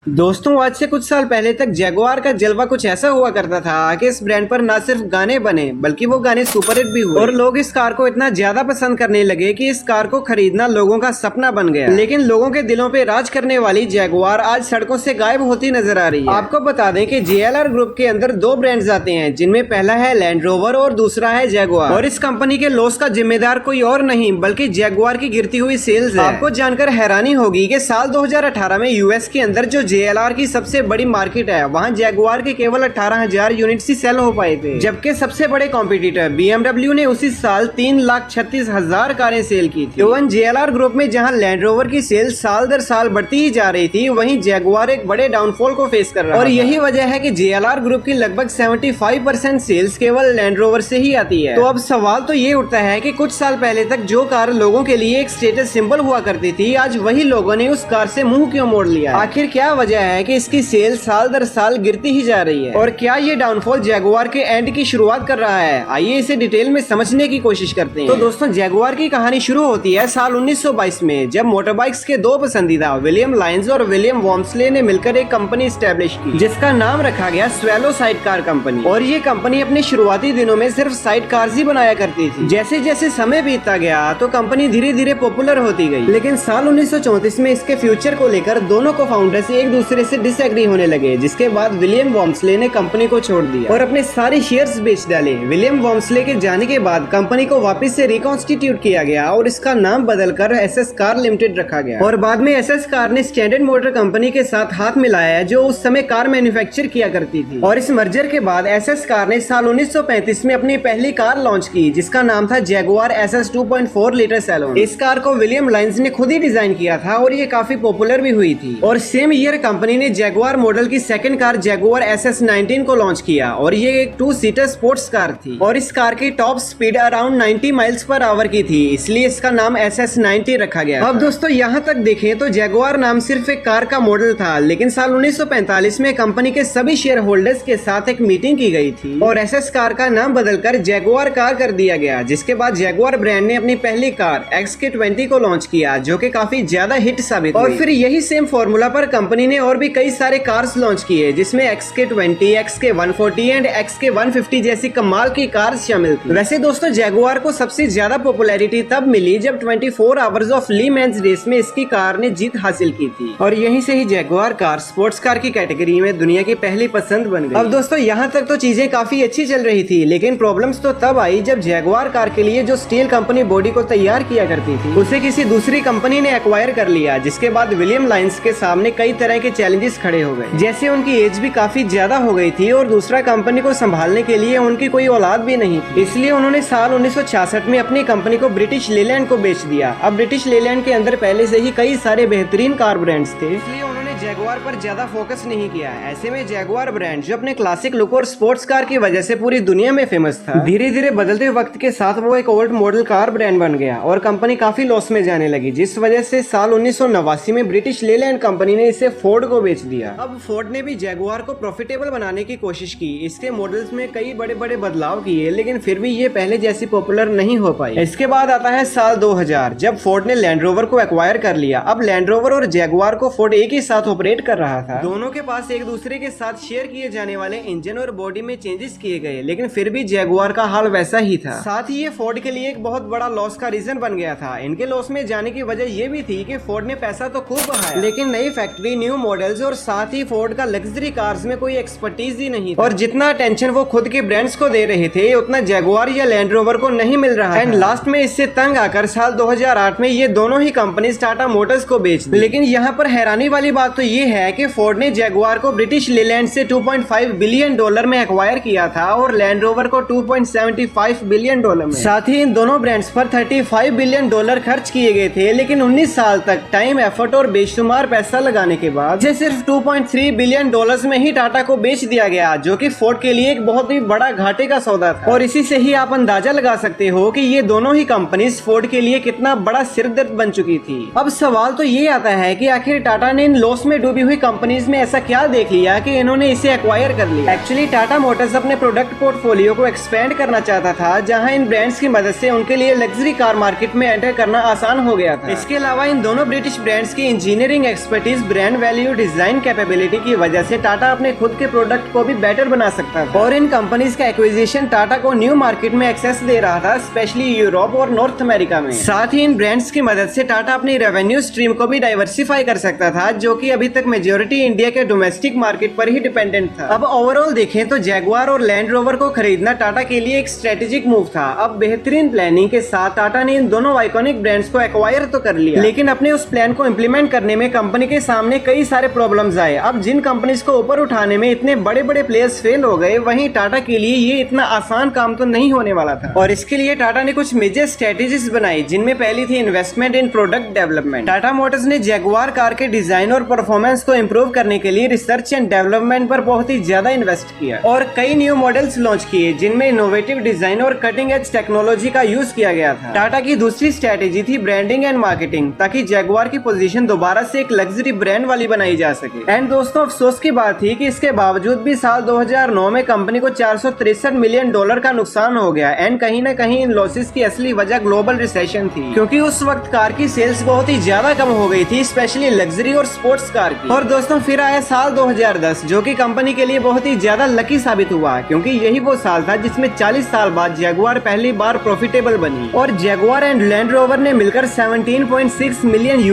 दोस्तों आज से कुछ साल पहले तक जैगुआर का जलवा कुछ ऐसा हुआ करता था कि इस ब्रांड पर न सिर्फ गाने बने बल्कि वो गाने सुपरहिट भी हुए और लोग इस कार को इतना ज्यादा पसंद करने लगे कि इस कार को खरीदना लोगों का सपना बन गया। लेकिन लोगों के दिलों पे राज करने वाली जैगुआर आज सड़कों से गायब होती नजर आ रही है। आपको बता दें कि JLR ग्रुप के अंदर दो ब्रांड्स आते हैं, जिनमें पहला है लैंड रोवर और दूसरा है जैगुआर। और इस कंपनी के लॉस का जिम्मेदार कोई और नहीं बल्कि जैगुआर की गिरती हुई सेल्स है। आपको जानकर हैरानी होगी कि साल 2018 में US के अंदर जो JLR की सबसे बड़ी मार्केट है, वहां जैगुआर के केवल 18,000 यूनिट्स ही सेल हो पाए थे, जबकि सबसे बड़े कॉम्पिटिटर BMW ने उसी साल 3,36,000 कारें सेल की थी। तो JLR ग्रुप में जहां लैंड रोवर की सेल साल दर साल बढ़ती ही जा रही थी, वहीं जैगुआर एक बड़े डाउनफॉल को फेस कर रहा है। और यही वजह है कि JLR ग्रुप की लगभग 75% सेल्स केवल लैंड रोवर से ही आती है। तो अब सवाल तो ये उठता है कि कुछ साल पहले तक जो कार लोगों के लिए एक स्टेटस सिंबल हुआ करती थी, आज वही लोगों ने उस कार से मुंह क्यों मोड़ लिया? आखिर क्या वजह है कि इसकी सेल साल दर साल गिरती ही जा रही है? और क्या ये डाउनफॉल जैगुआर के एंड की शुरुआत कर रहा है? आइए इसे डिटेल में समझने की कोशिश करते हैं। तो दोस्तों जैगुआर की कहानी शुरू होती है साल 1922 में, जब मोटरबाइक्स के दो पसंदीदा विलियम लायंस और विलियम वॉम्सले ने मिलकर एक कंपनी स्टैब्लिश की, जिसका नाम रखा गया स्वेलो साइड कार कंपनी। और ये कंपनी अपने शुरुआती दिनों में सिर्फ साइड कार्स ही बनाया करती थी। जैसे जैसे समय बीतता गया तो कंपनी धीरे धीरे पॉपुलर होती गई। लेकिन साल 1934 में इसके फ्यूचर को लेकर दोनों को फाउंडर्स एक दूसरे से डिसएग्री होने लगे, जिसके बाद विलियम वॉम्सले ने कंपनी को छोड़ दिया और अपने सारे शेयर्स बेच डाले। विलियम वॉम्सले के जाने के बाद कंपनी को वापस से रिकॉन्स्टिट्यूट किया गया और इसका नाम बदलकर SS कार लिमिटेड रखा गया। और बाद में SS कार ने स्टैंडर्ड मोटर कंपनी के साथ हाथ मिलाया, जो उस समय कार मैन्युफैक्चर किया करती थी। और इस मर्जर के बाद SS कार ने साल 1935 में अपनी पहली कार लॉन्च की, जिसका नाम था जैगुआर SS 2.4 लीटर सैलोन। इस कार को विलियम लायंस ने खुद ही डिजाइन किया था और ये काफी पॉपुलर भी हुई थी। और सेम ईयर कंपनी ने जैगुआर मॉडल की सेकंड कार जैगुआर SS 19 को लॉन्च किया और ये एक 2 सीटर स्पोर्ट्स कार थी। और इस कार की top speed around 90 miles per hour की थी, इसलिए इसका नाम SS 90 रखा गया। अब दोस्तों यहाँ तक देखें तो जैगुआर नाम सिर्फ एक कार का मॉडल था, लेकिन साल 1945 में कंपनी के सभी शेयर होल्डर्स के साथ एक मीटिंग की गई थी और SS कार का नाम बदलकर जैगुआर कार कर दिया गया। जिसके बाद जैगुआर ब्रांड ने अपनी पहली कार XK20 को लॉन्च किया, जो कि काफी ज्यादा हिट साबित हुई। और फिर यही सेम फॉर्मूला पर कंपनी ने और भी कई सारे कार्स लॉन्च किए, जिसमें XK20, XK140 एंड XK150 जैसी कमाल की कार्स शामिल थी। वैसे दोस्तों जैगुआर को सबसे ज्यादा पॉपुलैरिटी तब मिली जब 24 hours of Le Mans race में इसकी कार ने जीत हासिल की थी और यहीं से ही जैगुआर कार स्पोर्ट्स कार की कैटेगरी में दुनिया की पहली पसंद बन गई। अब दोस्तों यहाँ तक तो चीजें काफी अच्छी चल रही थी, लेकिन प्रॉब्लम्स तो तब आई जब जैगुआर कार के लिए जो स्टील कंपनी बॉडी को तैयार किया करती थी, उसे किसी दूसरी कंपनी ने एक्वायर कर लिया। जिसके बाद विलियम लायंस के सामने कई तरह के चैलेंजेस खड़े हो गए, जैसे उनकी एज भी काफी ज्यादा हो गई थी और दूसरा कंपनी को संभालने के लिए उनकी कोई औलाद भी नहीं थी। इसलिए उन्होंने साल 1966 में अपनी कंपनी को ब्रिटिश लेलैंड को बेच दिया। अब ब्रिटिश लेलैंड के अंदर पहले से ही कई सारे बेहतरीन कार ब्रांड्स थे, इसलिए उन्होंने जैगुआर पर ज्यादा फोकस नहीं किया। ऐसे में जैगुआर ब्रांड, जो अपने क्लासिक लुक और स्पोर्ट्स कार की वजह से पूरी दुनिया में फेमस था, धीरे धीरे बदलते वक्त के साथ वो एक ओल्ड मॉडल कार ब्रांड बन गया और कंपनी काफी लॉस में जाने लगी, जिस वजह से साल 1989 में ब्रिटिश लेलैंड कंपनी ने इसे फोर्ड को बेच दिया। अब फोर्ड ने भी जैगुआर को प्रॉफिटेबल बनाने की कोशिश की, इसके मॉडल्स में कई बड़े बड़े बदलाव किए, लेकिन फिर भी ये पहले जैसी पॉपुलर नहीं हो पाई। इसके बाद आता है साल 2000, जब फोर्ड ने लैंड रोवर को एक्वायर कर लिया। अब लैंड रोवर और जैगुआर को फोर्ड एक ही साथ ऑपरेट कर रहा था। दोनों के पास एक दूसरे के साथ शेयर किए जाने वाले इंजन और बॉडी में चेंजेस किए गए, लेकिन फिर भी जैगुआर का हाल वैसा ही था। साथ ही ये फोर्ड के लिए एक बहुत बड़ा लॉस का रीजन बन गया था। इनके लॉस में जाने की वजह ये भी थी कि फोर्ड ने पैसा तो खूब बहाया, लेकिन नई फैक्ट्री, न्यू मॉडल्स और साथ ही फोर्ड का लग्जरी कार्स में कोई एक्सपर्टीज ही नहीं था। और जितना अटेंशन वो खुद के ब्रांड्स को दे रहे थे, उतना जैगुआर या लैंड रोवर को नहीं मिल रहा। एंड लास्ट में इससे तंग आकर साल 2008 में ये दोनों ही कंपनी टाटा मोटर्स को बेच दी। लेकिन यहाँ पर हैरानी वाली बात तो ये है कि फोर्ड ने जैगुआर को ब्रिटिश लेलैंड से $2.5 बिलियन में एक्वायर किया था और लैंड रोवर को $2.75 बिलियन में। साथ ही इन दोनों ब्रांड्स पर $35 बिलियन खर्च किए गए थे, लेकिन 19 साल तक टाइम, एफर्ट और बेशुमार पैसा लगाने के बाद इसे सिर्फ $2.3 बिलियन में ही टाटा को बेच दिया गया, जो कि फोर्ड के लिए एक बहुत ही बड़ा घाटे का सौदा था। और इसी से ही आप अंदाजा लगा सकते हो कि ये दोनों ही कंपनीज फोर्ड के लिए कितना बड़ा सिरदर्द बन चुकी थी। अब सवाल तो ये आता है कि आखिर टाटा ने इन लॉस में डूबी हुई कंपनीज में ऐसा क्या देख लिया कि इन्होंने इसे एक्वायर कर लिया। एक्चुअली टाटा मोटर्स अपने प्रोडक्ट पोर्टफोलियो को एक्सपेंड करना चाहता था, जहां इन ब्रांड्स की मदद से उनके लिए लग्जरी कार मार्केट में एंटर करना आसान हो गया था। इसके अलावा इन दोनों ब्रिटिश ब्रांड्स की engineering expertise, brand value, design capability की वजह से टाटा अपने खुद के प्रोडक्ट को भी बेटर बना सकता था। और इन कंपनीज का एक्विजिशन टाटा को न्यू मार्केट में एक्सेस दे रहा था, स्पेशली यूरोप और नॉर्थ अमेरिका में। साथ ही इन ब्रांड्स की मदद से टाटा अपनी रेवेन्यू स्ट्रीम को भी डाइवर्सिफाई कर सकता था, जो कि अभी तक मेजोरिटी इंडिया के डोमेस्टिक मार्केट पर ही डिपेंडेंट था। अब ओवरऑल देखें तो जैगुआर और लैंड रोवर को खरीदना टाटा के लिए एक स्ट्रेटेजिक मूव था। अब बेहतरीन प्लानिंग के साथ टाटा ने इन दोनों आइकॉनिक ब्रांड्स को एक्वायर तो कर लिया, लेकिन अपने उस प्लान को इम्प्लीमेंट करने में कंपनी के सामने कई सारे प्रॉब्लम्स आए। अब जिन कंपनीज को ऊपर उठाने में इतने बड़े बड़े प्लेयर्स फेल हो गए, वहीं टाटा के लिए ये इतना आसान काम तो नहीं होने वाला था। और इसके लिए टाटा ने कुछ मेजर स्ट्रेटेजीज बनाई, जिनमें पहली थी इन्वेस्टमेंट इन प्रोडक्ट डेवलपमेंट। टाटा मोटर्स ने जैगुआर कार के डिजाइन और परफॉर्मेंस को इम्प्रूव करने के लिए रिसर्च एंड डेवलपमेंट पर बहुत ही ज्यादा इन्वेस्ट किया और कई न्यू मॉडल्स लॉन्च किए, जिनमें इनोवेटिव डिजाइन और कटिंग एज टेक्नोलॉजी का यूज किया गया था। टाटा की दूसरी स्ट्रेटेजी थी ब्रांडिंग एंड मार्केटिंग, ताकि जैगुआर की पोजीशन दोबारा से एक लग्जरी ब्रांड वाली बनाई जा सके। एंड दोस्तों, अफसोस की बात थी कि इसके बावजूद भी साल 2009 में कंपनी को $463 मिलियन का नुकसान हो गया। एंड कहीं न कहीं इन लॉसेस की असली वजह ग्लोबल रिसेशन थी, क्योंकि उस वक्त कार की सेल्स बहुत ही ज्यादा कम हो गई थी, स्पेशली लग्जरी और स्पोर्ट्स कार की। और दोस्तों, फिर आया साल 2010, जो कि कंपनी के लिए बहुत ही ज्यादा लकी साबित हुआ, क्योंकि यही वो साल था जिसमें 40 साल बाद जैगुआर पहली बार प्रॉफिटेबल बनी और जैगुआर एंड लैंड रोवर ने मिलकर $17.6 मिलियन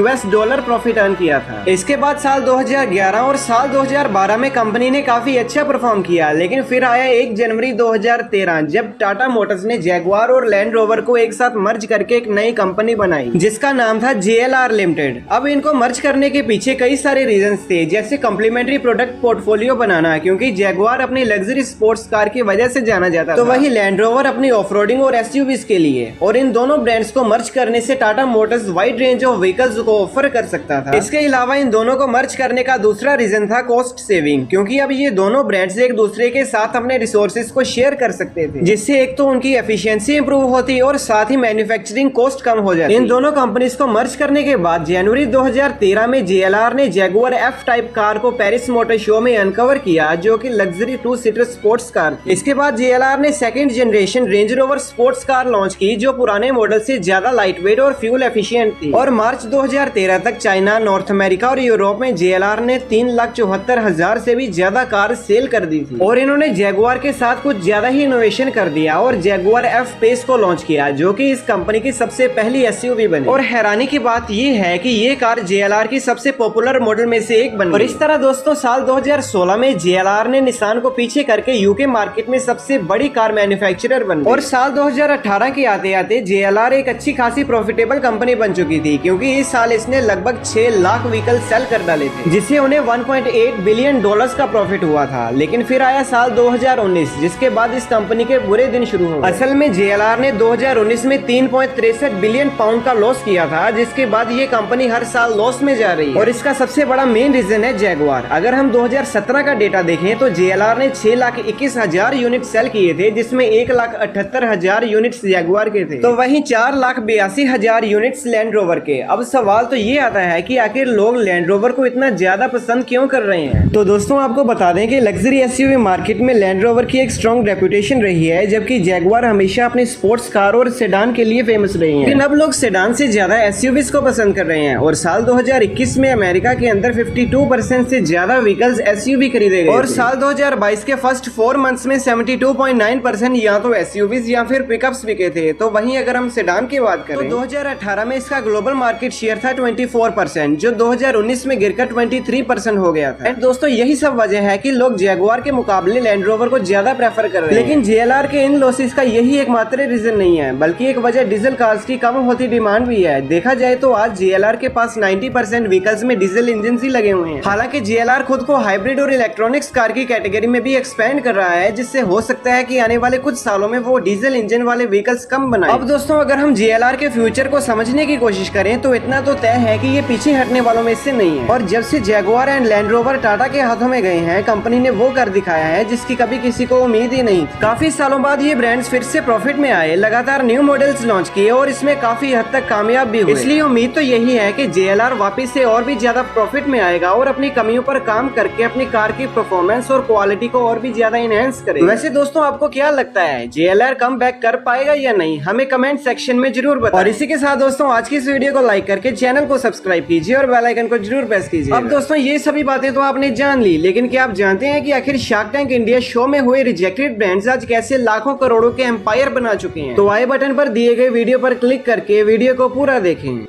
प्रॉफिट अर्न किया था। इसके बाद साल 2011 और साल 2012 में कंपनी ने काफी अच्छा परफॉर्म किया, लेकिन फिर आया 1 जनवरी 2013, जब टाटा मोटर्स ने जैगुआर और लैंड रोवर को एक साथ मर्ज करके एक नई कंपनी बनाई, जिसका नाम था JLR लिमिटेड। अब इनको मर्ज करने के पीछे कई सारे रीजंस थे, जैसे कॉम्प्लीमेंट्री प्रोडक्ट पोर्टफोलियो बनाना, क्योंकि जैगुआर अपनी लग्जरी स्पोर्ट्स कार की वजह से जाना जाता तो वही लैंड रोवर अपनी ऑफरोडिंग और SUVs के लिए। और इन दोनों ब्रांड्स को मर्ज करने से Tata Motors wide range of vehicles को ऑफर कर सकता था। इसके अलावा इन दोनों को मर्ज करने का दूसरा रीजन था कॉस्ट सेविंग, क्योंकि अब ये दोनों ब्रांड्स एक दूसरे के साथ अपने रिसोर्सेज को शेयर कर सकते थे, जिससे एक तो उनकी एफिशिएंसी इंप्रूव होती और साथ ही मैन्युफैक्चरिंग कॉस्ट कम हो जाती। इन दोनों कंपनीज को मर्ज करने के बाद जनवरी 2013 में JLR ने जैगुआर F टाइप कार को पेरिस मोटर शो में अनकवर किया, जो कि लग्जरी 2 सीटर स्पोर्ट्स कार थी। इसके बाद JLR ने second generation range rover sports car launch की, जो पुराने मॉडल से ज्यादा लाइट वेट और फ्यूल एफिशिएंट थी। और मार्च 2013 तक चाइना, नॉर्थ अमेरिका और यूरोप में JLR ने 3,74,000 से भी ज्यादा कार सेल कर दी थी। और इन्होंने जैगुआर के साथ कुछ ज्यादा ही इनोवेशन कर दिया और जैगुआर F पेस को लॉन्च किया, जो कि इस कंपनी की सबसे पहली SUV बनी। और हैरानी की बात ये है कि ये कार JLR की सबसे पॉपुलर मॉडल में से एक बनी। और इस तरह दोस्तों, साल 2016 में JLR ने निसान को पीछे करके यूके मार्केट में सबसे बड़ी कार मैन्युफैक्चरर बन गई। और साल 2018 के आते आते JLR एक अच्छी खासी प्रॉफिटेबल कंपनी बन चुकी थी, क्योंकि इस साल इसने लगभग 6 लाख व्हीकल सेल कर डाले थे, जिससे उन्हें $1.8 बिलियन का प्रॉफिट हुआ था। लेकिन फिर आया साल 2019, जिसके बाद इस कंपनी के बुरे दिन शुरू हो गए। असल में JLR ने 2019 में 3.63 बिलियन पाउंड का लॉस किया था, जिसके बाद ये कंपनी हर साल लॉस में जा रही है। और इसका सबसे बड़ा मेन रीजन है जैगुआर। अगर हम 2017 का डेटा देखें तो JLR ने 6,21,000 यूनिट सेल किए थे, जिसमें 1,78,000 यूनिट्स जैगुआर के थे, तो वहीं 4,82,000 यूनिट्स लैंड रोवर के। अब सवाल तो ये आता है कि आखिर लोग लैंड रोवर को इतना ज्यादा पसंद क्यों कर रहे हैं। तो दोस्तों, आपको बता दें कि लग्जरी SUV मार्केट में लैंड रोवर की एक स्ट्रॉन्ग रेपुटेशन रही है, जबकि जैगुआर हमेशा अपनी स्पोर्ट्स कार और सेडान के लिए फेमस रही है। लेकिन अब लोग सेडान से ज्यादा SUVs को पसंद कर रहे हैं। और साल 2021 में अमेरिका के अंदर 52% से ज्यादा व्हीकल्स SUV खरीदे गए और साल 2022 के फर्स्ट 4 मंथ्स में 72.9% या तो SUVs या फिर पिकअप्स बिके थे। तो वहीं अगर हम सेडान की बात करें तो 2018 में इसका ग्लोबल मार्केट शेयर था 24%, जो 2019 में गिरकर 23% हो गया था। दोस्तों, यही सब वजह है कि लोग जैगुआर के मुकाबले लैंड रोवर को ज्यादा प्रेफर कर रहे हैं। लेकिन JLR के इन लॉसेस का यही एकमात्र रीजन नहीं है, बल्कि एक वजह डीजल कार्स की कम होती डिमांड भी है। देखा जाए तो आज JLR के पास 90% व्हीकल्स में डीजल इंजन ही लगे हुए हैं। हालांकि JLR खुद को हाइब्रिड और इलेक्ट्रॉनिक्स कार की कैटेगरी में भी एक्सपेंड कर रहा है, जिससे हो सकता है कि आने वाले कुछ सालों में वो डीजल इंजन वाले व्हीकल्स कम बनाए। अब दोस्तों, अगर हम JLR के फ्यूचर को समझने की कोशिश करें तो इतना तो तय है कि ये पीछे हटने वालों में से नहीं है। और जब से Jaguar and land rover Tata के हाथों में गए हैं, कंपनी ने वो कर दिखाया है जिसकी कभी किसी को उम्मीद ही नहीं। काफी सालों बाद ये ब्रांड्स फिर से प्रॉफिट में आए, लगातार न्यू मॉडल्स लॉन्च किए और इसमें काफी हद तक कामयाब भी हुए। इसलिए उम्मीद तो यही है कि JLR वापस से और भी ज्यादा प्रॉफिट में आएगा और अपनी कमियों पर काम करके अपनी कार की परफॉर्मेंस और क्वालिटी को और भी ज्यादा इनहेंस करेगा। वैसे दोस्तों आपको क्या लगता है, JLR कम बैक कर पाएगा या नहीं? हमें कमेंट सेक्शन में जरूर बताएं। और इसी के साथ दोस्तों आज की इस वीडियो को लाइक करके चैनल को सब्सक्राइब कीजिए और बेल आइकन को जरूर प्रेस कीजिए। अब दोस्तों ये सभी बातें तो आपने जान ली, लेकिन क्या आप जानते हैं कि आखिर शार्क टैंक इंडिया शो में हुए रिजेक्टेड ब्रांड्स आज कैसे लाखों करोड़ों के एम्पायर बना चुके हैं? तो आई बटन पर दिए गए वीडियो पर क्लिक करके वीडियो को पूरा देखें।